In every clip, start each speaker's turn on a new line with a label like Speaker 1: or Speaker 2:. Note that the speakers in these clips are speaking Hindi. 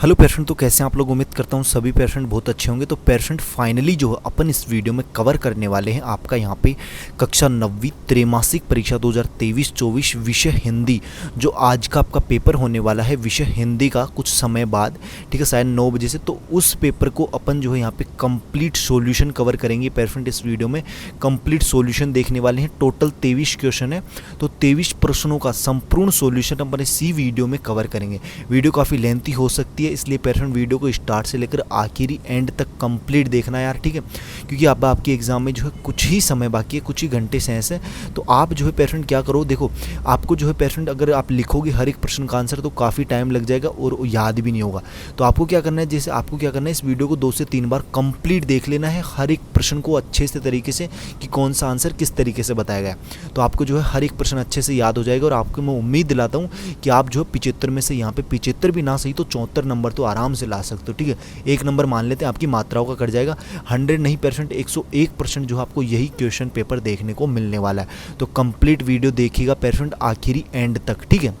Speaker 1: हेलो पेशेंट, तो कैसे हैं आप लोग। उम्मीद करता हूँ सभी पेशेंट बहुत अच्छे होंगे। तो पेशेंट फाइनली जो है अपन इस वीडियो में कवर करने वाले हैं आपका यहाँ पे कक्षा 9वीं त्रैमासिक परीक्षा 2023-24 विषय हिंदी, जो आज का आपका पेपर होने वाला है विषय हिंदी का कुछ समय बाद, ठीक है, शायद 9 बजे से। तो उस पेपर को अपन जो है यहाँ पे कंप्लीट सॉल्यूशन कवर करेंगे पेशेंट। इस वीडियो में कंप्लीट सॉल्यूशन देखने वाले हैं। टोटल 23 क्वेश्चन है, तो 23 प्रश्नों का संपूर्ण सॉल्यूशन अपन इसी वीडियो में कवर करेंगे। वीडियो काफ़ी लेंथी हो सकती है, इसलिए पेशेंट वीडियो को स्टार्ट से लेकर आखिरी एंड तक कंप्लीट देखना यार, ठीक है, क्योंकि अब आपके एग्जाम में जो है कुछ ही समय बाकी है, कुछ ही घंटे शेष है। तो आप जो है पेशेंट क्या करो, देखो आपको जो है पेशेंट अगर आप लिखोगे हर एक प्रश्न का आंसर तो काफ़ी टाइम लग जाएगा और याद भी नहीं होगा। तो आपको क्या करना है, जैसे आपको क्या करना है, इस वीडियो को 2 से 3 बार कंप्लीट देख लेना है, हर एक प्रश्न को अच्छे से तरीके से कि कौन सा आंसर किस तरीके से बताया गया। तो आपको जो है हर एक प्रश्न अच्छे से याद हो जाएगा और आपको मैं उम्मीद दिलाता हूँ कि आप जो है 75 में से यहाँ पे 75 भी ना सही तो 74 नंबर तो आराम से ला सकते हो, ठीक है। 1 नंबर मान लेते हैं, आपकी मात्राओं का कट जाएगा। 100 नहीं पेशेंट 101% जो आपको यही क्वेश्चन पेपर देखने को मिलने वाला है। तो कंप्लीट वीडियो देखिएगा पेशेंट आखिरी एंड तक, ठीक है।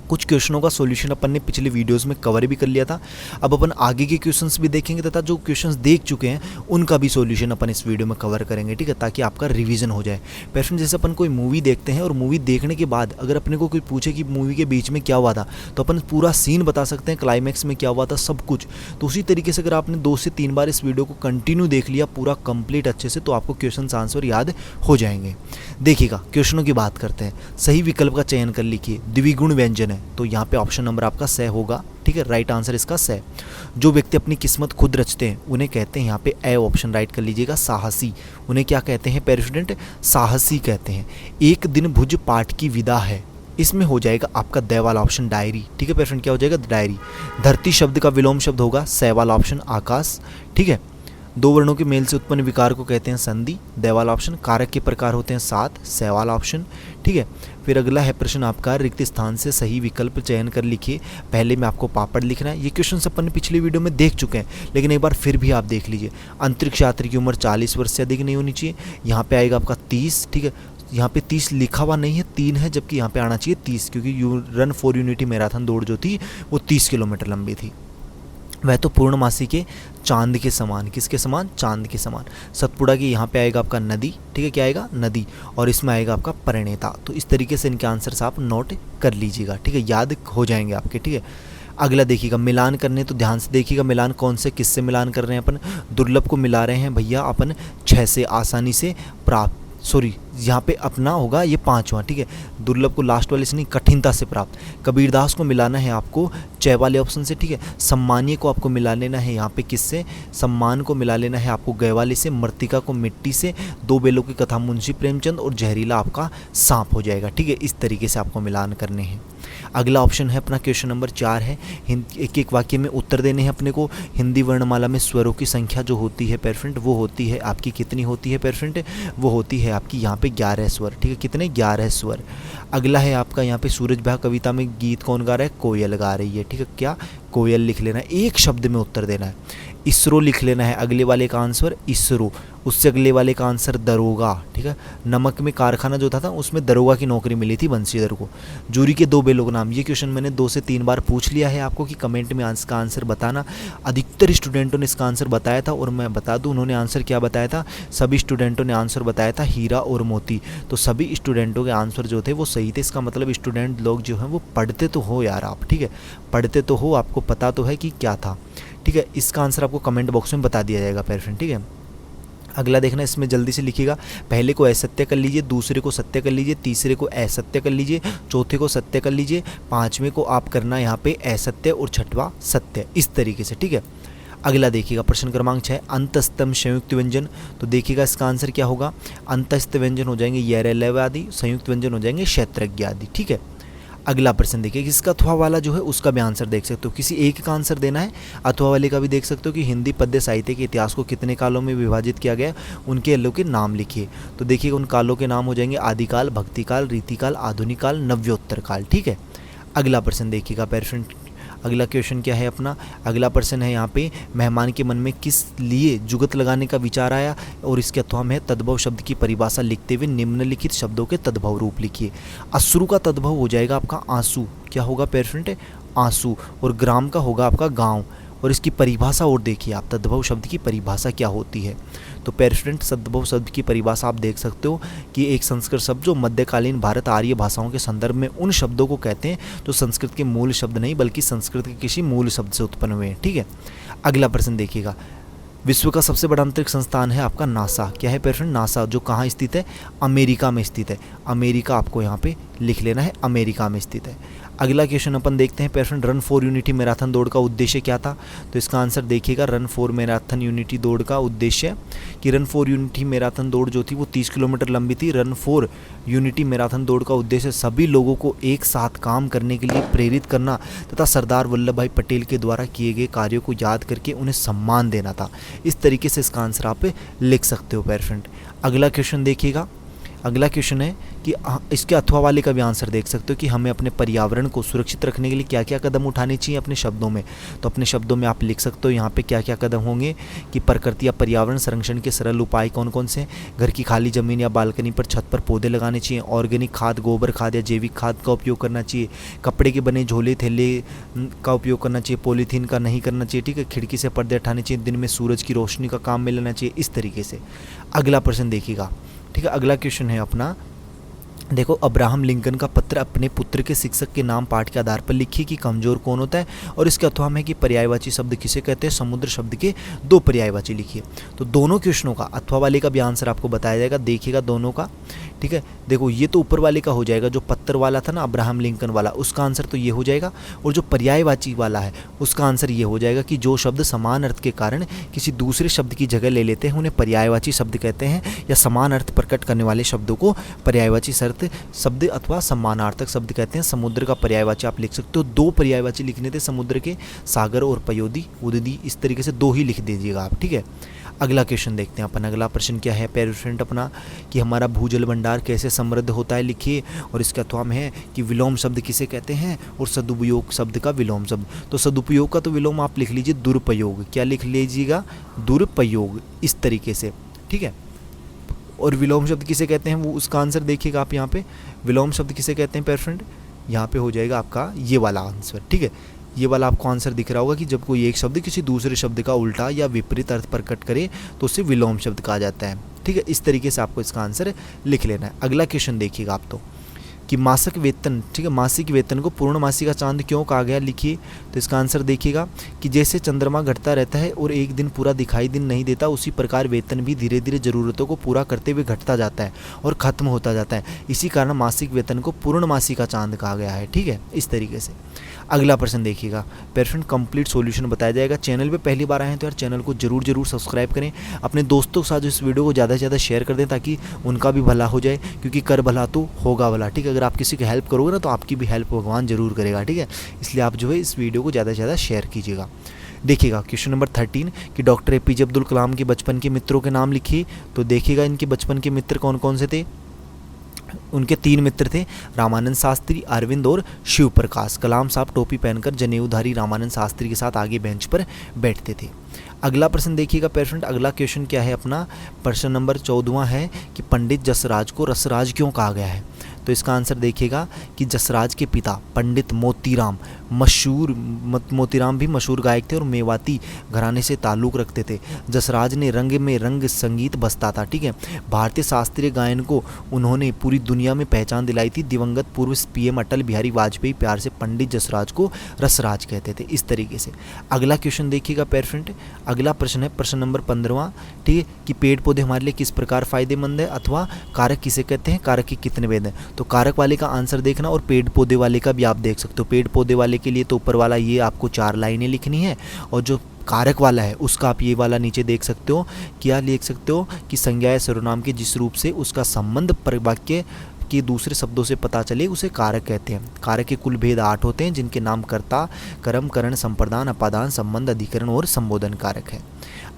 Speaker 1: कुछ क्वेश्चनों का सॉल्यूशन अपन ने पिछले वीडियोस में कवर भी कर लिया था। अब अपन आगे के क्वेश्चंस भी देखेंगे तथा जो क्वेश्चंस देख चुके हैं उनका भी सॉल्यूशन अपन इस वीडियो में कवर करेंगे, ठीक है, ताकि आपका रिवीजन हो जाए। पेशेंट जैसे अपन कोई मूवी देखते हैं और मूवी देखने के बाद अगर अपने को कोई पूछे कि मूवी के बीच में क्या हुआ था, तो अपन पूरा सीन बता सकते हैं, क्लाइमैक्स में क्या हुआ था, सब कुछ। तो उसी तरीके से अगर आपने 2 से 3 बार इस वीडियो को कंटिन्यू देख लिया पूरा कंप्लीट अच्छे से, तो आपको क्वेश्चन आंसर याद हो जाएंगे। देखिएगा क्वेश्चनों की बात करते हैं। सही विकल्प का चयन कर लिखिए। द्विगुण व्यंजन है तो यहाँ पे ऑप्शन नंबर आपका स होगा, ठीक है, राइट आंसर इसका स। जो व्यक्ति अपनी किस्मत खुद रचते हैं उन्हें कहते हैं, यहाँ पे ए ऑप्शन राइट कर लीजिएगा, साहसी। उन्हें क्या कहते हैं पेशेंट, साहसी कहते हैं। एक दिन भुज पाठ की विदा है, इसमें हो जाएगा आपका द वाला ऑप्शन डायरी, ठीक है पेशेंट, क्या हो जाएगा डायरी। धरती शब्द का विलोम शब्द होगा स वाला ऑप्शन आकाश, ठीक है। 2 वर्णों के मेल से उत्पन्न विकार को कहते हैं संधि, द वाला ऑप्शन। कारक के प्रकार होते हैं 7, स वाला ऑप्शन, ठीक है। फिर अगला है प्रश्न आपका, रिक्त स्थान से सही विकल्प चयन कर लिखिए। पहले में आपको पापड़ लिखना है। ये क्वेश्चन अपन ने पिछली वीडियो में देख चुके हैं, लेकिन एक बार फिर भी आप देख लीजिए। अंतरिक्ष यात्री की उम्र 40 वर्ष से अधिक नहीं होनी चाहिए। यहाँ पे आएगा आपका 30, ठीक है। यहाँ पे 30 लिखा हुआ नहीं है, 3 है, जबकि यहाँ पे आना चाहिए 30, क्योंकि रन फॉर यूनिटी मैराथन दौड़ जो थी वो 30 किलोमीटर लंबी थी। वह तो पूर्णमासी के चांद के समान, किसके समान, चांद के समान। सतपुड़ा की यहाँ पे आएगा आपका नदी, ठीक है, क्या आएगा नदी, और इसमें आएगा आपका परिणेता। तो इस तरीके से इनके आंसर्स आप नोट कर लीजिएगा, ठीक है, याद हो जाएंगे आपके, ठीक है। अगला देखिएगा, मिलान करने, तो ध्यान से देखिएगा मिलान कौन से किससे मिलान कर रहे हैं अपन। दुर्लभ को मिला रहे हैं भैया अपन 6 से, आसानी से प्राप्त, सॉरी यहाँ पे अपना होगा ये 5वां, ठीक है। दुर्लभ को लास्ट वाले से नहीं, कठिनता से प्राप्त। कबीरदास को मिलाना है आपको 6 वाले ऑप्शन से, ठीक है। सम्मानीय को आपको मिला लेना है यहाँ पे किससे, सम्मान को मिला लेना है आपको गए वाले से। मृतिका को मिट्टी से। 2 बेलों की कथा मुंशी प्रेमचंद, और जहरीला आपका सांप हो जाएगा, ठीक है। इस तरीके से आपको मिलान करने हैं। अगला ऑप्शन है अपना क्वेश्चन नंबर 4 है, एक एक वाक्य में उत्तर देने हैं अपने को। हिंदी वर्णमाला में स्वरों की संख्या जो होती है पेशेंट, वो होती है आपकी कितनी होती है पेशेंट, वो होती है आपकी यहाँ पे 11 स्वर, ठीक है, कितने 11 स्वर। अगला है आपका यहाँ पे सूरज भाग कविता में गीत कौन गा रहा है, कोयल गा रही है, ठीक है, क्या कोयल लिख लेना है, एक शब्द में उत्तर देना है। इसरो लिख लेना है अगले वाले का आंसर, इसरो। उससे अगले वाले का आंसर दरोगा, ठीक है। नमक में कारखाना जो था उसमें दरोगा की नौकरी मिली थी बंशीधर को। जूरी के 2 बेलों का नाम, ये क्वेश्चन मैंने 2 से 3 बार पूछ लिया है आपको कि कमेंट में इसका आंसर बताना। अधिकतर स्टूडेंटों ने इसका आंसर बताया था, और मैं बता दूं उन्होंने आंसर क्या बताया था, सभी स्टूडेंटों ने आंसर बताया था हीरा और मोती। तो सभी स्टूडेंटों के आंसर जो थे वो सही थे। इसका मतलब स्टूडेंट लोग जो हैं वो पढ़ते तो हो यार आप, ठीक है, पढ़ते तो हो, आपको पता तो है कि क्या था, ठीक है। इसका आंसर आपको कमेंट बॉक्स में बता दिया जाएगा पेशेंट, ठीक है। अगला देखना, इसमें जल्दी से लिखिएगा। पहले को असत्य कर लीजिए, दूसरे को सत्य कर लीजिए, तीसरे को असत्य कर लीजिए, चौथे को सत्य कर लीजिए, 5वें को आप करना यहाँ पे असत्य, और 6वां सत्य, इस तरीके से, ठीक है। अगला देखिएगा प्रश्न क्रमांक 6, अंतस्तम संयुक्त व्यंजन। तो देखिएगा इसका आंसर क्या होगा, अंतस्थ व्यंजन हो जाएंगे यर लव आदि, संयुक्त व्यंजन हो जाएंगे क्षेत्रज्ञ आदि, ठीक है। अगला प्रश्न देखिए, इसका अथवा वाला जो है उसका भी आंसर देख सकते हो, किसी एक का आंसर देना है। अथवा वाले का भी देख सकते हो कि हिंदी पद्य साहित्य के इतिहास को कितने कालों में विभाजित किया गया, उनके लोग के नाम लिखिए। तो देखिए उन कालों के नाम हो जाएंगे आदिकाल, भक्तिकाल, रीतिकाल, आधुनिक काल, नव्योत्तर काल, ठीक है। अगला प्रश्न देखिएगा पेशेंट, अगला क्वेश्चन क्या है अपना, अगला प्रश्न है यहाँ पे, मेहमान के मन में किस लिए जुगत लगाने का विचार आया, और इसके अथवा में तद्भव शब्द की परिभाषा लिखते हुए निम्नलिखित शब्दों के तद्भव रूप लिखिए। अश्रु का तद्भव हो जाएगा आपका आंसू, क्या होगा पेशेंट, आंसू, और ग्राम का होगा आपका गांव। और इसकी परिभाषा और देखिए आप, तद्भव शब्द की परिभाषा क्या होती है। तो प्यारे स्टूडेंट, तद्भव शब्द की परिभाषा आप देख सकते हो कि एक संस्कृत शब्द जो मध्यकालीन भारत आर्य भाषाओं के संदर्भ में उन शब्दों को कहते हैं जो संस्कृत के मूल शब्द नहीं बल्कि संस्कृत के किसी मूल शब्द से उत्पन्न हुए हैं। ठीक है, अगला प्रश्न देखिएगा। विश्व का सबसे बड़ा अंतरिक्ष संस्थान है आपका नासा। क्या है पेरेंट? नासा, जो कहाँ स्थित है? अमेरिका में स्थित है। अमेरिका आपको यहाँ पे लिख लेना है, अमेरिका में स्थित है। अगला क्वेश्चन अपन देखते हैं parent, run for unity marathon दौड़ का उद्देश्य क्या था? तो इसका आंसर देखिएगा, रन फॉर मैराथन यूनिटी दौड़ का उद्देश्य कि रन फॉर यूनिटी मैराथन दौड़ जो थी वो 30 किलोमीटर लंबी थी। रन फॉर यूनिटी मैराथन दौड़ का उद्देश्य सभी लोगों को एक साथ काम करने के लिए प्रेरित करना तथा सरदार वल्लभ भाई पटेल के द्वारा किए गए कार्यों को याद करके उन्हें सम्मान देना था। इस तरीके से इसका आंसर आप लिख सकते हो पेरेंट। अगला क्वेश्चन देखिएगा। अगला क्वेश्चन है कि इसके अथवा वाले का भी आंसर देख सकते हो कि हमें अपने पर्यावरण को सुरक्षित रखने के लिए क्या क्या कदम उठाने चाहिए अपने शब्दों में। तो अपने शब्दों में आप लिख सकते हो यहाँ पे क्या क्या कदम होंगे कि प्रकृति या पर्यावरण संरक्षण के सरल उपाय कौन कौन से हैं। घर की खाली ज़मीन या बालकनी पर छत पर पौधे लगाने चाहिए। ऑर्गेनिक खाद, गोबर खाद या जैविक खाद का उपयोग करना चाहिए। कपड़े के बने झोले थैले का उपयोग करना चाहिए, पॉलीथीन का नहीं करना चाहिए। ठीक है, खिड़की से पर्दे हटाने चाहिए। दिन में सूरज की रोशनी का काम में लेना चाहिए। इस तरीके से अगला प्रश्न देखिएगा। ठीक है, अगला क्वेश्चन है अपना, देखो, अब्राहम लिंकन का पत्र अपने पुत्र के शिक्षक के नाम पाठ के आधार पर लिखिए कि कमजोर कौन होता है। और इसके अथवा में कि पर्यायवाची शब्द किसे कहते हैं। समुद्र शब्द के 2 पर्यायवाची लिखिए। तो दोनों क्वेश्चनों का अथवा वाले का भी आंसर आपको बताया जाएगा, देखिएगा दोनों का। ठीक है, देखो ये तो ऊपर वाले का हो जाएगा, जो पत्र वाला था ना अब्राहम लिंकन वाला, उसका आंसर तो ये हो जाएगा। और जो पर्यायवाची वाला है उसका आंसर ये हो जाएगा कि जो शब्द समान अर्थ के कारण किसी दूसरे शब्द की जगह ले लेते हैं उन्हें पर्यायवाची शब्द कहते हैं, या समान अर्थ प्रकट करने वाले शब्दों को पर्यायवाची शब्द अथवा समानार्थक शब्द कहते हैं। समुद्र का पर्यायवाची आप लिख सकते हो, 2 पर्यायवाची लिखने थे समुद्र के, सागर और पयोदी उददी, इस तरीके से 2 ही लिख दीजिएगा आप। ठीक है, अगला क्वेश्चन देखते हैं अपन। अगला प्रश्न क्या है पेरेंट अपना कि हमारा भूजल भंडार कैसे समृद्ध होता है, लिखिए। और इसका अथवा में है कि विलोम शब्द किसे कहते हैं और सदुपयोग शब्द का विलोम शब्द। तो सदुपयोग का तो विलोम आप लिख लीजिए दुरुपयोग। क्या लिख लीजिएगा? दुरुपयोग, इस तरीके से। ठीक है, और विलोम शब्द किसे कहते हैं वो उसका आंसर देखिएगा आप यहाँ पे। विलोम शब्द किसे कहते हैं पेरेंट? यहाँ पे हो जाएगा आपका ये वाला आंसर। ठीक है, ये वाला आपको आंसर दिख रहा होगा कि जब कोई एक शब्द किसी दूसरे शब्द का उल्टा या विपरीत अर्थ प्रकट करे तो उसे विलोम शब्द कहा जाता है। ठीक है, इस तरीके से आपको इसका आंसर लिख लेना है। अगला क्वेश्चन देखिएगा आप तो कि मासिक वेतन, ठीक है, मासिक वेतन को पूर्णमासी का चांद क्यों कहा गया, लिखिए। तो इसका आंसर देखिएगा कि जैसे चंद्रमा घटता रहता है और एक दिन पूरा दिखाई दिन नहीं देता, उसी प्रकार वेतन भी धीरे धीरे जरूरतों को पूरा करते हुए घटता जाता है और खत्म होता जाता है। इसी कारण मासिक वेतन को पूर्णमासी का चांद कहा गया है। ठीक है, इस तरीके से। अगला प्रश्न देखिएगा पेरेंट, कंप्लीट सॉल्यूशन बताया जाएगा। चैनल पे पहली बार आए हैं तो यार चैनल को जरूर सब्सक्राइब करें। अपने दोस्तों के साथ इस वीडियो को ज़्यादा से ज़्यादा शेयर कर दें ताकि उनका भी भला हो जाए, क्योंकि कर भला तो होगा भला। ठीक है, अगर आप किसी की हेल्प करोगे ना तो आपकी भी हेल्प भगवान जरूर करेगा। ठीक है, इसलिए आप जो है इस वीडियो को ज़्यादा से ज़्यादा शेयर कीजिएगा। देखिएगा क्वेश्चन नंबर 13 कि डॉक्टर APJ अब्दुल कलाम के बचपन के मित्रों के नाम लिखिए। तो देखिएगा इनके बचपन के मित्र कौन कौन से थे। उनके 3 मित्र थे, रामानंद शास्त्री, अरविंद और शिव प्रकाश। कलाम साहब टोपी पहनकर जनेऊधारी रामानंद शास्त्री के साथ आगे बेंच पर बैठते थे। अगला प्रश्न देखिएगा पेरेंट। अगला क्वेश्चन क्या है अपना, प्रश्न नंबर 14 है कि पंडित जसराज को रसराज क्यों कहा गया है। तो इसका आंसर देखिएगा कि जसराज के पिता पंडित मोतीराम मोतीराम भी मशहूर गायक थे और मेवाती घराने से ताल्लुक़ रखते थे। जसराज ने रंग में रंग संगीत बसता था। ठीक है, भारतीय शास्त्रीय गायन को उन्होंने पूरी दुनिया में पहचान दिलाई थी। दिवंगत पूर्व PM अटल बिहारी वाजपेयी प्यार से पंडित जसराज को रसराज कहते थे। इस तरीके से अगला क्वेश्चन देखिएगा पेरेंट। अगला प्रश्न है प्रश्न नंबर 15, ठीक है, कि पेड़ पौधे हमारे लिए किस प्रकार फायदेमंद है अथवा कारक किसे कहते हैं, कारक के कितने भेद हैं। तो कारक वाले का आंसर देखना और पेड़ पौधे वाले का भी आप देख सकते हो। पेड़ पौधे वाले के लिए तो ऊपर वाला ये आपको 4 लाइनें लिखनी है, और जो कारक वाला है उसका आप ये वाला नीचे देख सकते हो। क्या लिख सकते हो कि संज्ञा या सर्वनाम के जिस रूप से उसका संबंध वाक्य के दूसरे शब्दों से पता चले उसे कारक कहते हैं। कारक के कुल भेद 8 होते हैं, जिनके नाम कर्ता, कर्म, करण, संप्रदान, अपादान, संबंध, अधिकरण और संबोधन कारक है।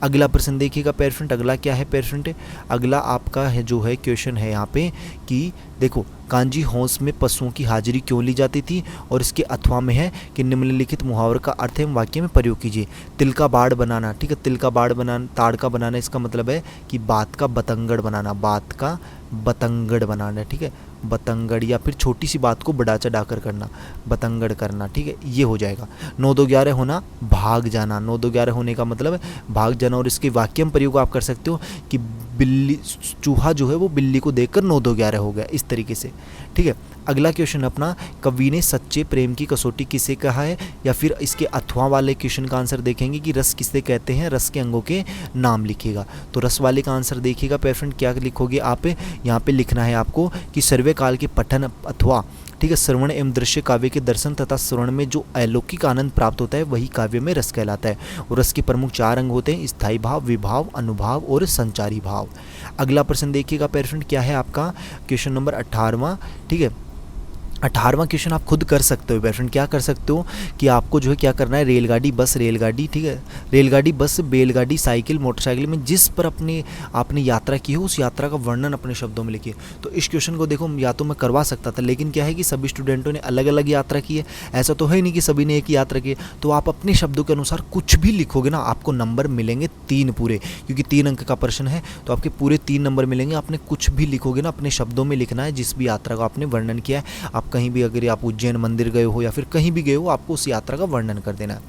Speaker 1: अगला प्रश्न देखिएगा पेरेंट। अगला क्या है पेरेंट, अगला आपका है जो है क्वेश्चन है यहाँ पे कि देखो कांजी हौस में पशुओं की हाजिरी क्यों ली जाती थी, और इसके अथवा में है कि निम्नलिखित मुहावरे का अर्थ एवं वाक्य में प्रयोग कीजिए। तिल का बाड़ बनाना, ठीक है, तिल का बाड़ बनाना, ताड़ का बनाना, इसका मतलब है कि बात का बतंगड़ बनाना, बात का बतंगड़ बनाना। ठीक है, बतंगड़, या फिर छोटी सी बात को बढ़ा चढ़ा कर करना, बतंगड़ करना, ठीक है, ये हो जाएगा। 9 2 11 होना, भाग जाना। 9 2 11 होने का मतलब है भाग जाना। और इसके वाक्य में प्रयोग आप कर सकते हो कि बिल्ली, चूहा जो है वो बिल्ली को देखकर 9 2 11 हो गया, इस तरीके से, ठीक है। अगला क्वेश्चन अपना, कवि ने सच्चे प्रेम की कसौटी किसे कहा है, या फिर इसके अथवा वाले क्वेश्चन का आंसर देखेंगे कि रस किसे कहते हैं, रस के अंगों के नाम लिखिएगा। तो रस वाले का आंसर देखिएगा पेशेंट, क्या लिखोगे आप, यहाँ पे लिखना है आपको कि सर्वे काल के पठन अथवा, ठीक है, श्रवण एवं दृश्य काव्य के दर्शन तथा श्रवण में जो अलौकिक आनंद प्राप्त होता है वही काव्य में रस कहलाता है। और रस के प्रमुख 4 अंग होते हैं, स्थायी भाव, विभाव, अनुभाव और संचारी भाव। अगला प्रश्न देखिएगा पेशेंट, क्या है आपका क्वेश्चन नंबर 18वां, ठीक है। 18वां क्वेश्चन आप खुद कर सकते हो पेशेंट, क्या कर सकते हो कि आपको जो है क्या करना है, रेलगाड़ी, बस, रेलगाड़ी, ठीक है, रेलगाड़ी, बस, बैलगाड़ी, साइकिल, मोटरसाइकिल में जिस पर आपने यात्रा की हो उस यात्रा का वर्णन अपने शब्दों में लिखिए। तो इस क्वेश्चन को देखो या तो मैं करवा सकता था, लेकिन क्या है कि सभी स्टूडेंटों ने अलग अलग यात्रा की है, ऐसा तो है नहीं कि सभी ने एक यात्रा की है। तो आप अपने शब्दों के अनुसार कुछ भी लिखोगे ना, आपको नंबर मिलेंगे 3 पूरे, क्योंकि 3 अंक का प्रश्न है तो आपके पूरे 3 नंबर मिलेंगे। आपने कुछ भी लिखोगे ना, अपने शब्दों में लिखना है, जिस भी यात्रा का आपने वर्णन किया है। आप कहीं भी, अगर आप उज्जैन मंदिर गए हो या फिर कहीं भी गए हो, आपको उस यात्रा का वर्णन कर देना है।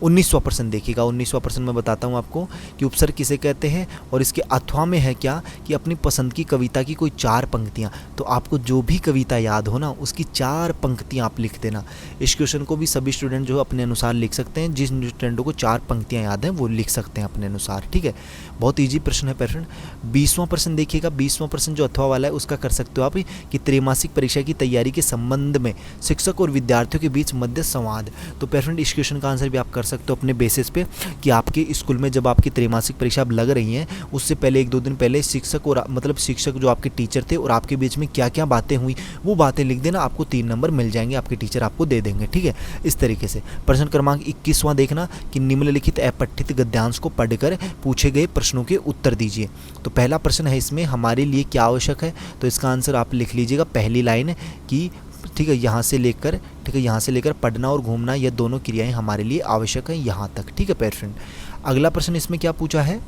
Speaker 1: 19वां प्रश्न देखिएगा। 19वां प्रश्न मैं बताता हूँ आपको कि उपसर्ग किसे कहते हैं, और इसके अथवा में है क्या कि अपनी पसंद की कविता की कोई 4 पंक्तियाँ। तो आपको जो भी कविता याद हो ना, उसकी 4 पंक्तियाँ आप लिख देना। इस क्वेश्चन को भी सभी स्टूडेंट जो अपने अनुसार लिख सकते हैं, जिस स्टूडेंटों को 4 पंक्तियाँ याद हैं वो लिख सकते हैं अपने अनुसार, ठीक है। बहुत ईजी प्रश्न है पेशेंट। 20वां प्रश्न देखिएगा। 20वां प्रश्न जो अथवा वाला है उसका कर सकते हो आप कि त्रैमासिक परीक्षा की तैयारी के संबंध में शिक्षक और विद्यार्थियों के बीच मध्य संवाद। तो पेशेंट इस क्वेश्चन का आंसर भी आप कर सकते हो अपने बेसिस पे कि आपके स्कूल में जब आपकी त्रैमासिक परीक्षा अब लग रही हैं, उससे पहले 1-2 दिन पहले शिक्षक और मतलब शिक्षक जो आपके टीचर थे और आपके बीच में क्या क्या बातें हुई, वो बातें लिख देना, आपको 3 नंबर मिल जाएंगे, आपके टीचर आपको दे देंगे, ठीक है। इस तरीके से प्रश्न क्रमांक 21वां देखना कि निम्नलिखित अपठित गद्यांश को पढ़कर पूछे गए प्रश्नों के उत्तर दीजिए। तो पहला प्रश्न है इसमें, हमारे लिए क्या आवश्यक है, तो इसका आंसर आप लिख लीजिएगा पहली लाइन की, ठीक है, यहाँ से लेकर, ठीक है, यहाँ से लेकर पढ़ना और घूमना, यह दोनों क्रियाएं हमारे लिए आवश्यक हैं यहाँ तक, ठीक है पेशेंट। अगला प्रश्न इसमें क्या पूछा है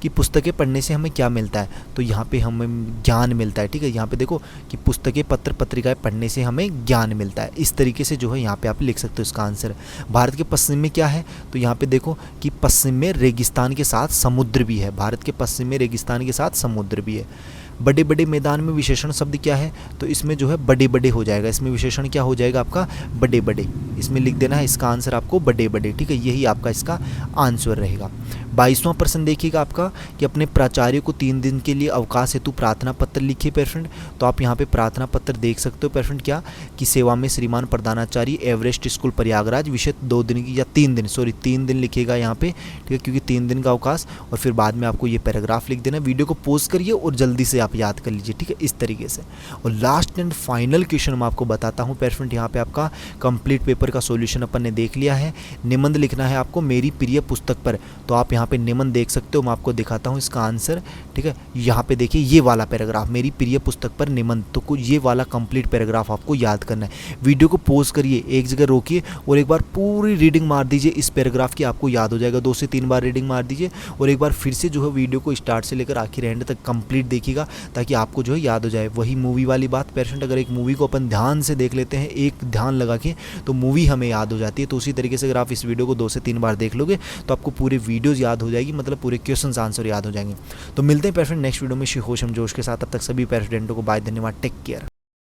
Speaker 1: कि पुस्तकें पढ़ने से हमें क्या मिलता है, तो यहाँ पे हमें ज्ञान मिलता है, ठीक है। यहाँ पे देखो कि पुस्तकें, पत्र पत्रिकाएं पढ़ने से हमें ज्ञान मिलता है, इस तरीके से जो है यहाँ पे आप लिख सकते हो इसका आंसर। भारत के पश्चिम में क्या है, तो यहाँ पे देखो कि पश्चिम में रेगिस्तान के साथ समुद्र भी है, भारत के पश्चिम में रेगिस्तान के साथ समुद्र भी है। बड़े बड़े मैदान में विशेषण शब्द क्या है, तो इसमें जो है बड़े बड़े हो जाएगा, इसमें विशेषण क्या हो जाएगा आपका, बड़े बड़े, इसमें लिख देना है इसका आंसर आपको बड़े बड़े, ठीक है, यही आपका इसका आंसर रहेगा। 22वां प्रश्न देखिएगा आपका कि अपने प्राचार्य को 3 दिन के लिए अवकाश हेतु प्रार्थना पत्र लिखिए पेशेंट। तो आप यहाँ पे प्रार्थना पत्र देख सकते हो पेशेंट, क्या कि सेवा में श्रीमान प्रधानाचार्य एवरेस्ट स्कूल प्रयागराज, विषय 2 दिन की या 3 दिन, सॉरी 3 दिन लिखिएगा यहाँ पे, ठीक है, क्योंकि 3 दिन का अवकाश। और फिर बाद में आपको ये पैराग्राफ लिख देना। वीडियो को पॉज करिए और जल्दी से आप याद कर लीजिए, ठीक है, इस तरीके से। और लास्ट एंड फाइनल क्वेश्चन मैं आपको बताता हूँ पेशेंट, यहाँ पे आपका कंप्लीट पेपर का सॉल्यूशन अपन ने देख लिया है। निबंध लिखना है आपको मेरी प्रिय पुस्तक पर, तो आप यहाँ पे निबंध देख सकते हो, मैं आपको दिखाता हूँ इसका आंसर, ठीक है। यहाँ पे देखिए ये वाला पैराग्राफ, मेरी प्रिय पुस्तक पर निबंध, तो कुछ ये वाला कंप्लीट पैराग्राफ आपको याद करना है। वीडियो को पॉज करिए, एक जगह रोकिए और एक बार पूरी रीडिंग मार दीजिए इस पैराग्राफ की, आपको याद हो जाएगा। 2 से 3 बार रीडिंग मार दीजिए और एक बार फिर से जो है वीडियो को स्टार्ट से लेकर आखिर एंड तक कंप्लीट देखिएगा, ताकि आपको जो है याद हो जाए। वही मूवी वाली बात पेशेंट, अगर एक मूवी को अपन ध्यान से देख लेते हैं, एक ध्यान लगा के, तो मूवी हमें याद हो जाती है। तो उसी तरीके से अगर आप इस वीडियो को 2 से 3 बार देख लोगे तो आपको पूरे वीडियोज़ याद हो जाएगी, मतलब पूरे क्वेश्चंस आंसर याद हो जाएंगे। तो मिलते हैं पेशेंट नेक्स्ट वीडियो में होशम जोश के साथ, तब तक सभी पेरेंटों को बाय, धन्यवाद, टेक केयर।